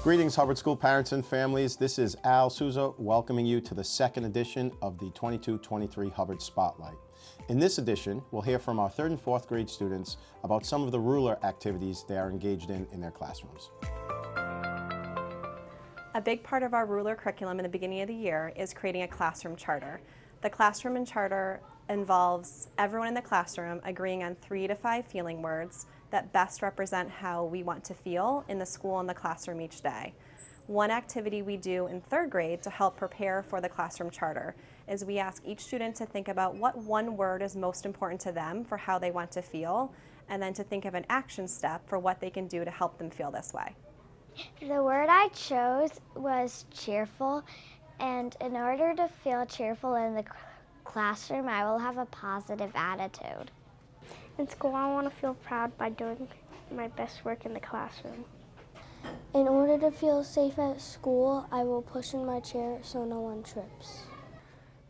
Greetings, Hubbard School parents and families. This is Al Souza welcoming you to the second edition of the 22-23 Hubbard Spotlight. In this edition, we'll hear from our third and fourth grade students about some of the ruler activities they are engaged in their classrooms. A big part of our ruler curriculum in the beginning of the year is creating a classroom charter. The classroom and charter involves everyone in the classroom agreeing on 3 to 5 feeling words that best represent how we want to feel in the school and the classroom each day. One activity we do in third grade to help prepare for the classroom charter is we ask each student to think about what one word is most important to them for how they want to feel, and then to think of an action step for what they can do to help them feel this way. The word I chose was cheerful, and in order to feel cheerful in the classroom, I will have a positive attitude. In school, I want to feel proud by doing my best work in the classroom. In order to feel safe at school, I will push in my chair so no one trips.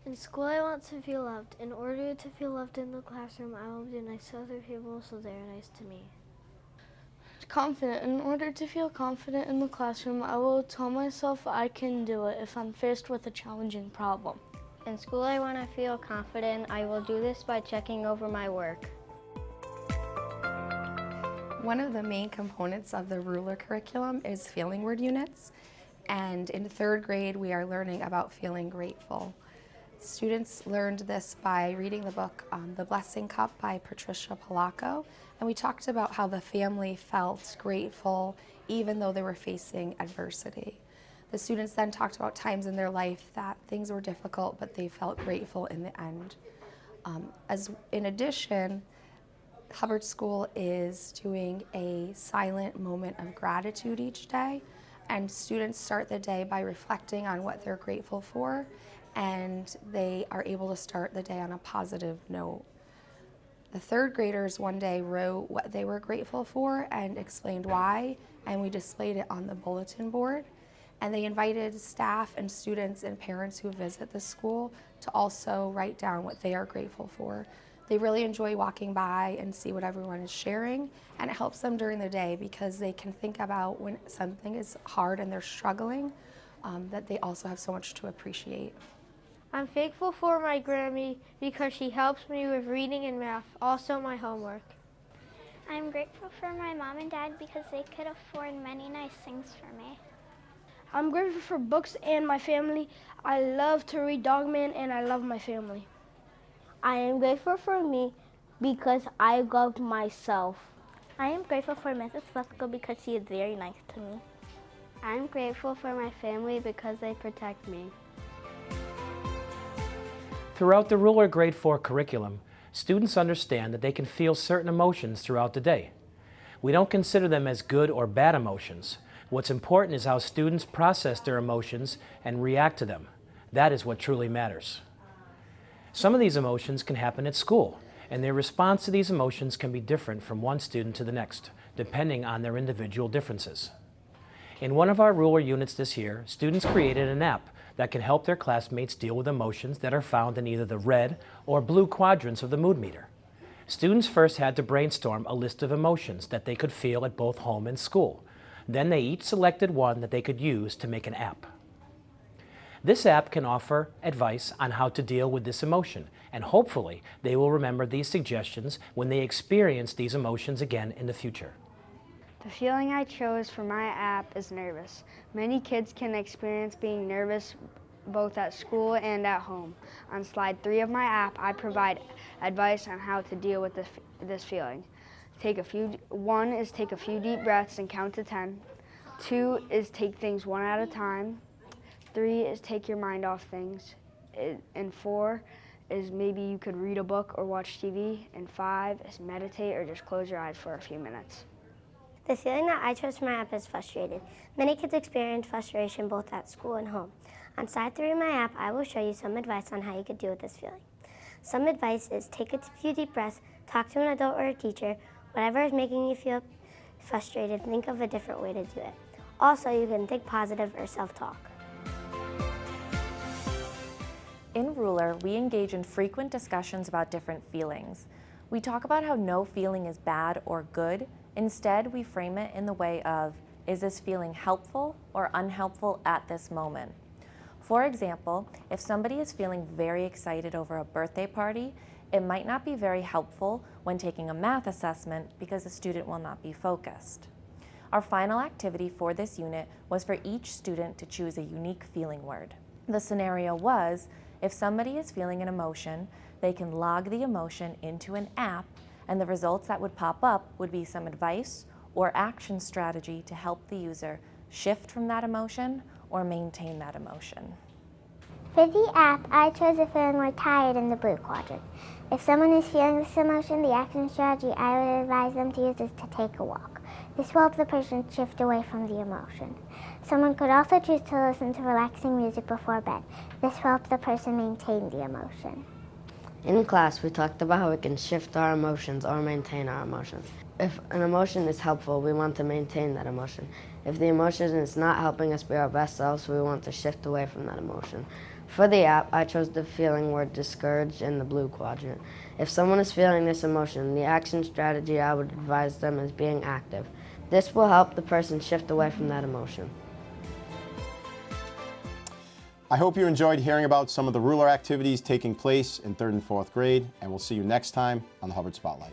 In school, I want to feel loved. In order to feel loved in the classroom, I will be nice to other people so they're nice to me. Confident. In order to feel confident in the classroom, I will tell myself I can do it if I'm faced with a challenging problem. In school, I want to feel confident. I will do this by checking over my work. One of the main components of the ruler curriculum is feeling word units, and in third grade we are learning about feeling grateful. Students learned this by reading the book The Blessing Cup by Patricia Polacco, and we talked about how the family felt grateful even though they were facing adversity. The students then talked about times in their life that things were difficult but they felt grateful in the end. In addition, Hubbard School is doing a silent moment of gratitude each day, and students start the day by reflecting on what they're grateful for, and they are able to start the day on a positive note. The third graders one day wrote what they were grateful for and explained why, and we displayed it on the bulletin board. And they invited staff and students and parents who visit the school to also write down what they are grateful for. They really enjoy walking by and see what everyone is sharing, and it helps them during the day because they can think about when something is hard and they're struggling, that they also have so much to appreciate. I'm thankful for my Grammy because she helps me with reading and math, also my homework. I'm grateful for my mom and dad because they could afford many nice things for me. I'm grateful for books and my family. I love to read Dogman and I love my family. I am grateful for me because I love myself. I am grateful for Mrs. Fusco because she is very nice to me. I'm grateful for my family because they protect me. Throughout the ruler grade 4 curriculum, students understand that they can feel certain emotions throughout the day. We don't consider them as good or bad emotions. What's important is how students process their emotions and react to them. That is what truly matters. Some of these emotions can happen at school, and their response to these emotions can be different from one student to the next, depending on their individual differences. In one of our ruler units this year, students created an app that can help their classmates deal with emotions that are found in either the red or blue quadrants of the mood meter. Students first had to brainstorm a list of emotions that they could feel at both home and school. Then they each selected one that they could use to make an app. This app can offer advice on how to deal with this emotion, and hopefully they will remember these suggestions when they experience these emotions again in the future. The feeling I chose for my app is nervous. Many kids can experience being nervous both at school and at home. On slide 3 of my app, I provide advice on how to deal with this feeling. 1 is take a few deep breaths and count to 10. 2 is take things one at a time. 3 is take your mind off things. And 4 is maybe you could read a book or watch TV. And 5 is meditate or just close your eyes for a few minutes. The feeling that I chose for my app is frustrated. Many kids experience frustration both at school and home. On slide 3 of my app, I will show you some advice on how you could deal with this feeling. Some advice is take a few deep breaths, talk to an adult or a teacher. Whatever is making you feel frustrated, think of a different way to do it. Also, you can think positive or self-talk. In Ruler, we engage in frequent discussions about different feelings. We talk about how no feeling is bad or good. Instead, we frame it in the way of is this feeling helpful or unhelpful at this moment? For example, if somebody is feeling very excited over a birthday party, it might not be very helpful when taking a math assessment because the student will not be focused. Our final activity for this unit was for each student to choose a unique feeling word. The scenario was, if somebody is feeling an emotion, they can log the emotion into an app, and the results that would pop up would be some advice or action strategy to help the user shift from that emotion or maintain that emotion. For the app, I chose a feeling word tired in the blue quadrant. If someone is feeling this emotion, the action strategy I would advise them to use is to take a walk. This will help the person shift away from the emotion. Someone could also choose to listen to relaxing music before bed. This will help the person maintain the emotion. In class, we talked about how we can shift our emotions or maintain our emotions. If an emotion is helpful, we want to maintain that emotion. If the emotion is not helping us be our best selves, we want to shift away from that emotion. For the app, I chose the feeling word discouraged in the blue quadrant. If someone is feeling this emotion, the action strategy I would advise them is being active. This will help the person shift away from that emotion. I hope you enjoyed hearing about some of the ruler activities taking place in 3rd and 4th grade, and we'll see you next time on the Hubbard Spotlight.